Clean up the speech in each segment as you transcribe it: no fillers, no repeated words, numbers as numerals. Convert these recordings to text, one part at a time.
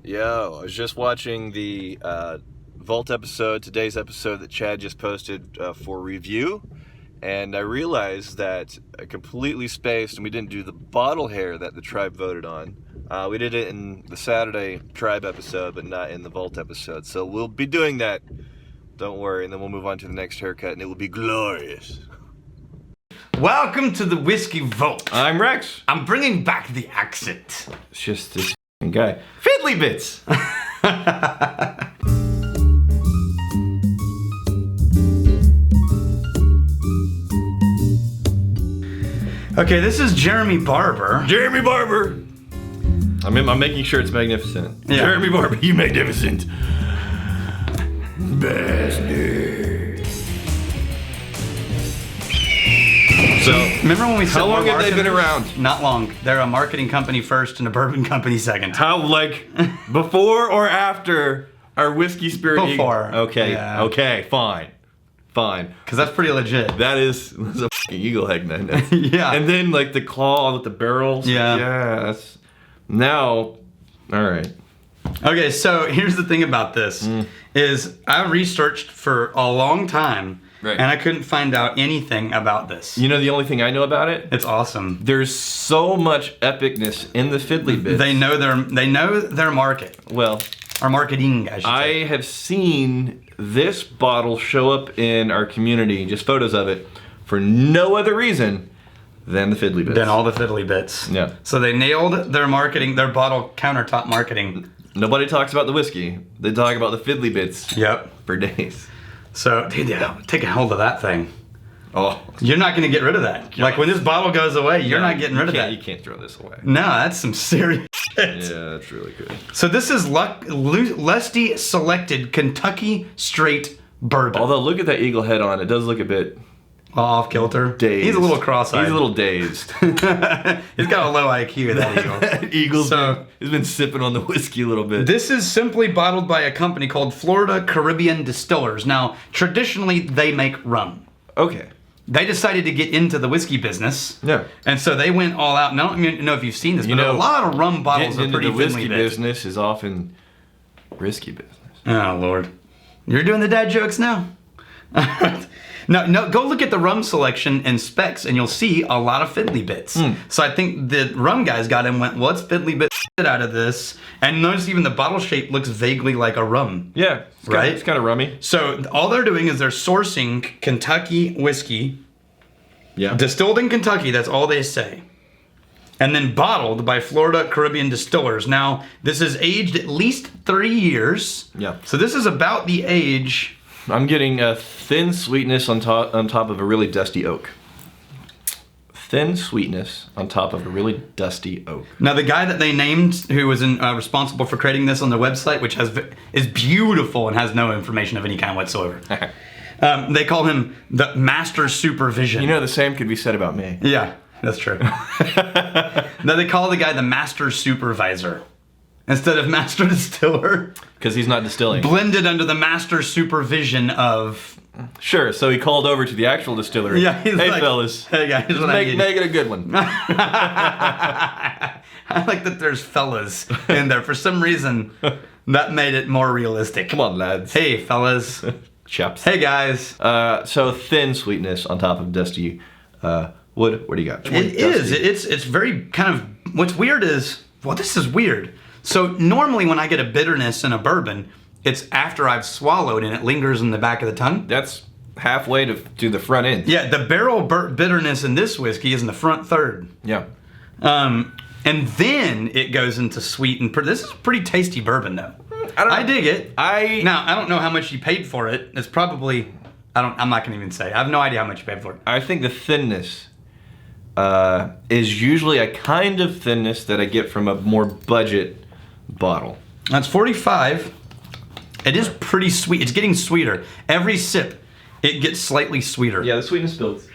Yo, I was just watching the Vault episode, today's episode that Chad just posted for review, and I realized that I completely spaced and we didn't do the bottle hair that the tribe voted on. We did it in the Saturday tribe episode, but not in the Vault episode. So we'll be doing that, don't worry, and then we'll move on to the next haircut, and it will be glorious. Welcome to the Whiskey Vault. I'm Rex. I'm bringing back the accent. It's just this guy. Fiddly bits! Okay, this is Jeremy Barber. Jeremy Barber! I'm making sure it's magnificent. Yeah. Jeremy Barber, you magnificent. Bastard. So, Remember when we said how long we're have they been marketers? around? Not long. They're a marketing company first and a bourbon company second. How, like, before or after our whiskey spirit? Before. Okay, Yeah. okay, fine. Fine. Because that's pretty legit. That's a fucking eagle head, man. Yeah. And then, like, the claw with the barrels. Yeah. Yeah, that's... Now, alright. Okay, so here's the thing about this, is I researched for a long time, Right. and I couldn't find out anything about this. You know the only thing I know about it? It's awesome. There's so much epicness in the fiddly bits. They know their market. Well, Or marketing, I should say. I have seen this bottle show up in our community, just photos of it, for no other reason than the fiddly bits. Than all the fiddly bits. Yeah. So they nailed their marketing, their bottle countertop marketing. Nobody talks about the whiskey. They talk about the fiddly bits Yep. for days. So, dude, yeah, take a hold of that thing. Oh. You're not going to get rid of that. Like, when this bottle goes away, you're not getting rid of that. You can't throw this away. No, that's some serious shit. Yeah, that's really good. So this is Lusty Selected Kentucky Straight Bourbon. Although, look at that eagle head on. It does look a bit Off kilter. dazed. He's a little cross-eyed. He's a little dazed. He's got a low IQ, that eagle. Eagle's So- he's been sipping on the whiskey a little bit. This is simply bottled by a company called Florida Caribbean Distillers. Now, traditionally, they make rum. Okay. They decided to get into the whiskey business. Yeah. And so they went all out. And I don't even know if you've seen this, but a lot of rum bottles Getting are into pretty the whiskey thinly bit. business is often risky business. Oh, Lord. You're doing the dad jokes now. No, go look at the rum selection and specs, and you'll see a lot of fiddly bits. So I think the rum guys got in and went, well, let's fiddly bit shit out of this. And notice even the bottle shape looks vaguely like a rum. Yeah. Right? It's kind of rummy. So all they're doing is they're sourcing Kentucky whiskey, Yeah. distilled in Kentucky, that's all they say. And then bottled by Florida Caribbean Distillers. Now, this is aged at least 3 years. Yeah. So this is about the age... I'm getting a thin sweetness on top of a really dusty oak. Thin sweetness on top of a really dusty oak. Now, the guy that they named, who was responsible for creating this on their website, which is beautiful and has no information of any kind whatsoever. They call him the Master Supervision. You know, the same could be said about me. Yeah, that's true. Now, they call the guy the Master Supervisor instead of Master Distiller. Because he's not distilling. Blended under the Master Supervision of... Sure, so he called over to the actual distillery. Yeah, he's hey, like, fellas. Hey, guys, what I need. Make it a good one. I like that there's fellas in there. For some reason, that made it more realistic. Come on, lads. Hey, fellas. Chaps. Hey, guys. So thin sweetness on top of dusty wood. What do you got? It is. It's very kind of... What's weird is... Well, this is weird. So normally when I get a bitterness in a bourbon, it's after I've swallowed and it lingers in the back of the tongue. That's halfway to the front end. Yeah, the barrel bitterness in this whiskey is in the front third. Yeah. And then it goes into sweet and... This is a pretty tasty bourbon, though. I dig it. Now, I don't know how much you paid for it. It's probably... I'm not going to even say. I have no idea how much you paid for it. I think the thinness is usually a kind of thinness that I get from a more budget bottle. That's 45. It is pretty sweet. It's getting sweeter. Every sip, it gets slightly sweeter. Yeah, the sweetness builds.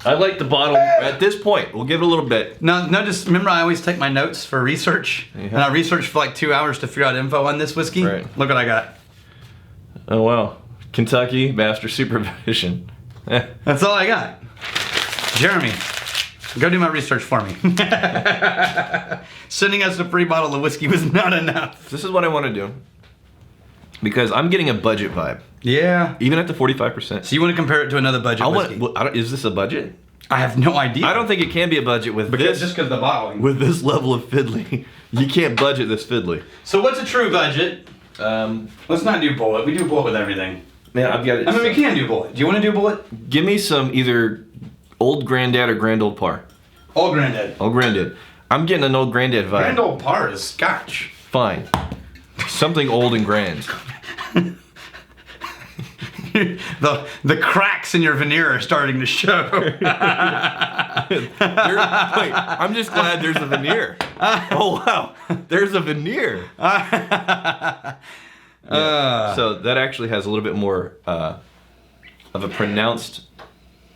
I like the bottle at this point. We'll give it a little bit. No, just remember I always take my notes for research. Yeah. And I researched for like 2 hours to figure out info on this whiskey. Right. Look what I got. Oh, wow. Kentucky Master Supervision. That's all I got. Jeremy, Go do my research for me. Sending us a free bottle of whiskey was not enough. This is what I want to do. Because I'm getting a budget vibe. Yeah. Even at the 45%. So you want to compare it to another budget whiskey? Is this a budget? I have no idea. I don't think it can be a budget with just because of the bottling. With this level of fiddly. You can't budget this fiddly. So what's a true budget? Let's not do bullet. We do bullet with everything. Man, I've got it. I mean, we can do bullet. Do you want to do bullet? Give me some either Old Granddad or Grand Old Par. Old Granddad. Old Granddad. I'm getting an Old Granddad vibe. Grand Old Par is Scotch. Fine. Something old and grand. the cracks in your veneer are starting to show. Wait, I'm just glad there's a veneer. Oh wow, there's a veneer. So that actually has a little bit more of a pronounced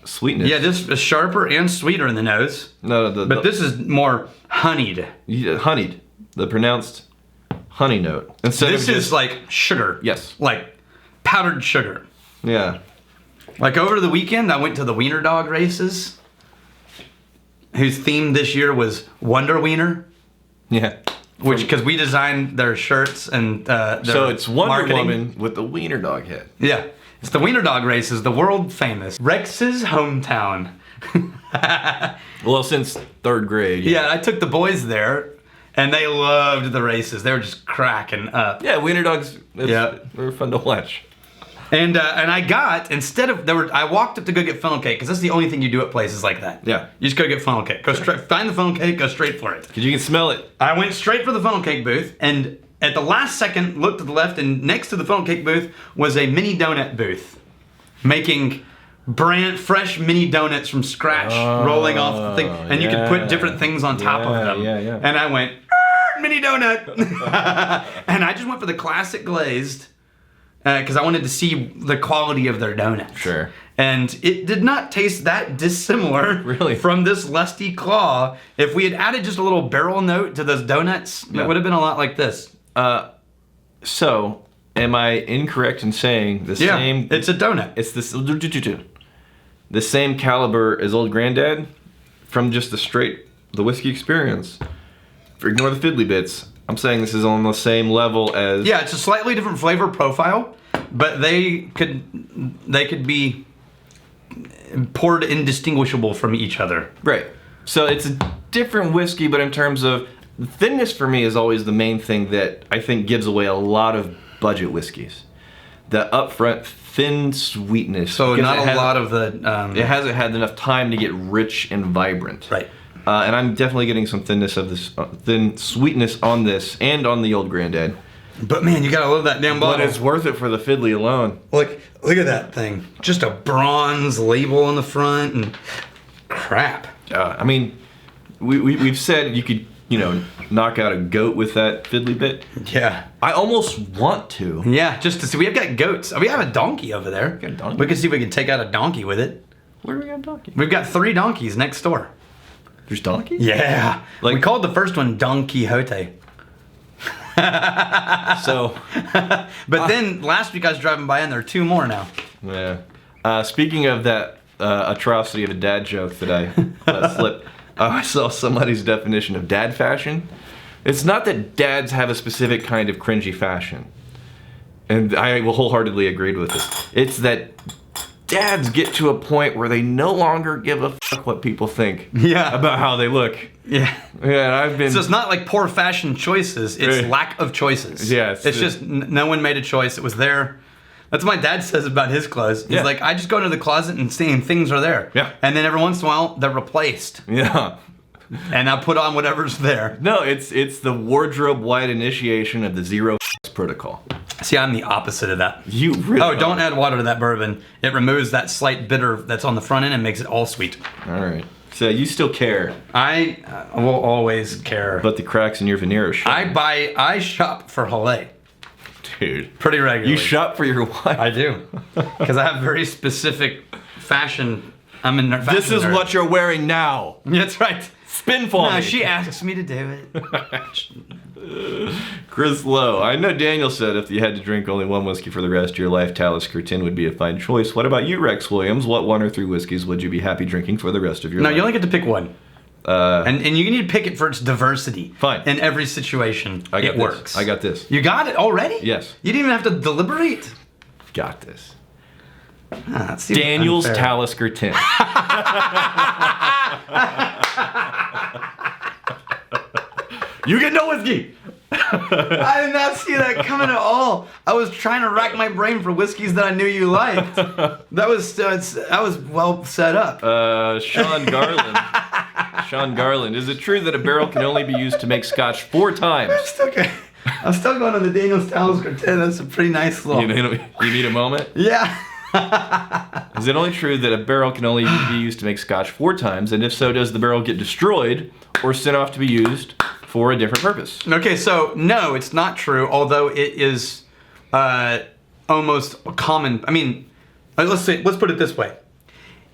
sweetness. Yeah, this is sharper and sweeter in the nose. No, but this is more honeyed. Yeah, honeyed. The pronounced honey note. This is like sugar. Yes. Like powdered sugar. Yeah. Like over the weekend, I went to the Wiener Dog races, whose theme this year was Wonder Wiener. Yeah. Which, because we designed their shirts and their so it's Wonder marketing. Woman with the Wiener Dog head. Yeah. It's the Wiener Dog races, the world famous Rex's hometown. Well, since 3rd grade. Yeah, I took the boys there, and they loved the races. They were just cracking up. Yeah, Wiener Dogs. They're fun to watch. And I got, instead of, I walked up to go get funnel cake, because that's the only thing you do at places like that. Yeah. You just go get funnel cake. Go straight, find the funnel cake, go straight for it. Because you can smell it. I went straight for the funnel cake booth, and at the last second, looked to the left, and next to the funnel cake booth was a mini donut booth, making fresh mini donuts from scratch, rolling off the thing, and you could put different things on top of them. Yeah. And I went, mini donut! And I just went for the classic glazed, because I wanted to see the quality of their donuts. Sure. And it did not taste that dissimilar really from this Lusty Claw. If we had added just a little barrel note to those donuts, it would have been a lot like this. So, am I incorrect in saying the same... it's a donut. It's the same caliber as Old Granddad from just the whiskey experience. Ignore the fiddly bits. I'm saying this is on the same level as... Yeah, it's a slightly different flavor profile, but they could be poured indistinguishable from each other. Right. So it's a different whiskey, but in terms of... thinness for me is always the main thing that I think gives away a lot of budget whiskeys. The upfront thin sweetness. So not a lot of the... it hasn't had enough time to get rich and vibrant. Right. And I'm definitely getting some thinness of this, thin sweetness on this and on the Old Granddad. But man, you gotta love that damn bottle. But it's worth it for the fiddly alone. Look at that thing. Just a bronze label on the front and crap. I mean, we've said you could, knock out a goat with that fiddly bit. Yeah. I almost want to. Yeah, just to see. We have got goats. We have a donkey over there. Got a donkey? We can see if we can take out a donkey with it. Where do we got a donkey? We've got 3 donkeys next door. There's donkeys? Yeah. Like, we called the first one Don Quixote. So. But then last week I was driving by and there are 2 more now. Yeah. Speaking of that atrocity of a dad joke that I let slip, I saw somebody's definition of dad fashion. It's not that dads have a specific kind of cringy fashion. And I will wholeheartedly agree with this. It's that dads get to a point where they no longer give a fuck what people think about how they look. Yeah. Yeah, I've been... So it's not like poor fashion choices, it's lack of choices. Yeah. It's just no one made a choice, it was there. That's what my dad says about his clothes. He's like, I just go into the closet and see things are there. Yeah. And then every once in a while, they're replaced. Yeah. And I put on whatever's there. No, it's the wardrobe-wide initiation of the zero protocol. See, I'm the opposite of that. You really don't add water to that bourbon. It removes that slight bitter that's on the front end and makes it all sweet. All right. So you still care. I will always care. But the cracks in your veneer are showing. I shop for Halle. Dude. Pretty regularly. You shop for your wife? I do. Because I have very specific fashion. I'm in fashion. This is what you're wearing now. That's right. Spin for me. She asks me to do it. Chris Lowe. I know Daniel said if you had to drink only one whiskey for the rest of your life, Talisker Tin would be a fine choice. What about you, Rex Williams? What 1 or 3 whiskeys would you be happy drinking for the rest of your life? No, you only get to pick one. And you need to pick it for its diversity. Fine. In every situation, it works. I got this. You got it already? Yes. You didn't even have to deliberate? Got this. That seems Daniel's unfair. Talisker Tin. You get no whiskey. I did not see that coming at all. I was trying to rack my brain for whiskeys that I knew you liked. That was well set up. Sean Garland. Sean Garland. Is it true that a barrel can only be used to make scotch 4 times? Okay. I'm still going on the Daniel's Talisker 10. That's a pretty nice little. You need a moment? Yeah. Is it only true that a barrel can only be used to make scotch 4 times? And if so, does the barrel get destroyed or sent off to be used for a different purpose? Okay, so no, it's not true, although it is almost common. I mean, let's put it this way.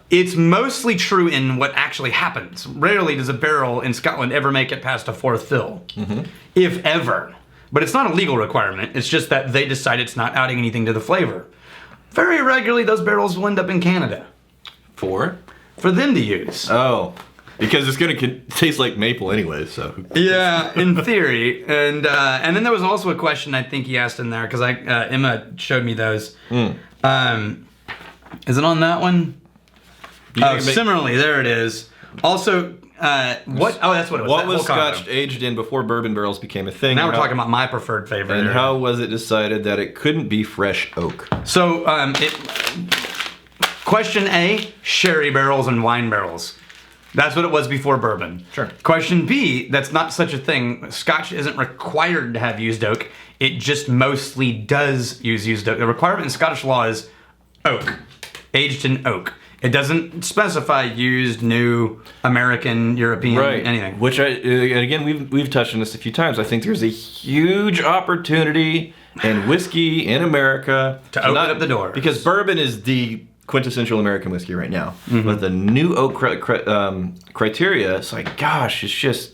It's mostly true in what actually happens. Rarely does a barrel in Scotland ever make it past a 4th fill, if ever. But it's not a legal requirement. It's just that they decide it's not adding anything to the flavor. Very regularly, those barrels will end up in Canada. For them to use. Oh, because it's gonna taste like maple anyway. So yeah, in theory. And then there was also a question I think he asked in there because Emma showed me those. Is it on that one? Similarly, there it is. Also, what? Oh, that's what it was. What was Scotch aged in before bourbon barrels became a thing? Now we're talking about my preferred favorite. And how was it decided that it couldn't be fresh oak? So, question A: sherry barrels and wine barrels. That's what it was before bourbon. Sure. Question B: that's not such a thing. Scotch isn't required to have used oak. It just mostly does use used oak. The requirement in Scottish law is oak, aged in oak. It doesn't specify used, new, American, European, anything. Which again, we've touched on this a few times. I think there's a huge opportunity in whiskey in America to open up the door. Because bourbon is the quintessential American whiskey right now. But the new oak criteria, it's like, gosh, it's just...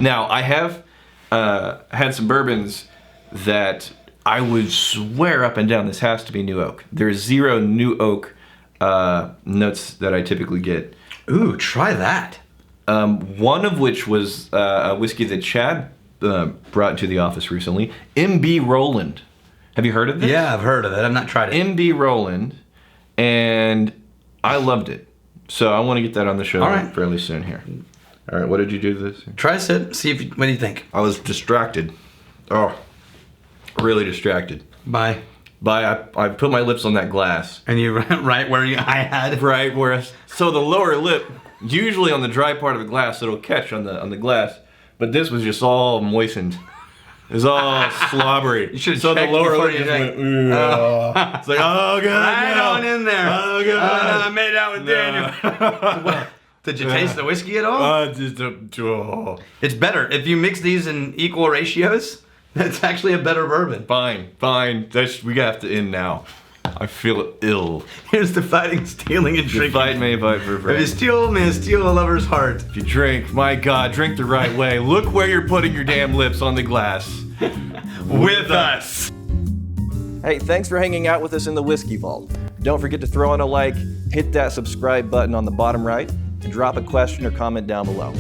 Now, I have had some bourbons that I would swear up and down this has to be new oak. There's 0 new oak notes that I typically get. Ooh, try that. One of which was a whiskey that Chad brought into the office recently. M.B. Roland. Have you heard of this? Yeah, I've heard of it. I've not tried it. M.B. Roland. And I loved it. So I want to get that on the show fairly soon here. All right, what did you do to this? Try a sip. See what do you think? I was distracted. Oh, really distracted. By I put my lips on that glass. And you right where I had? Right where, so the lower lip, usually on the dry part of the glass, it'll catch on the glass. But this was just all moistened. It was all slobbery. You should have so the checked lower before lip you just drank. went, it's like, oh, God. Right no. on in there. Oh, God. I made out with Daniel. Did you taste the whiskey at all? It's better. If you mix these in equal ratios, that's actually a better bourbon. Fine. We have to end now. I feel ill. Here's the fighting, stealing, and drinking. Fight may fight for friends. If you steal, may steal a lover's heart. If you drink, my God, drink the right way. Look where you're putting your damn lips on the glass. With us. Hey, thanks for hanging out with us in the Whiskey Vault. Don't forget to throw on a like, hit that subscribe button on the bottom right, and drop a question or comment down below.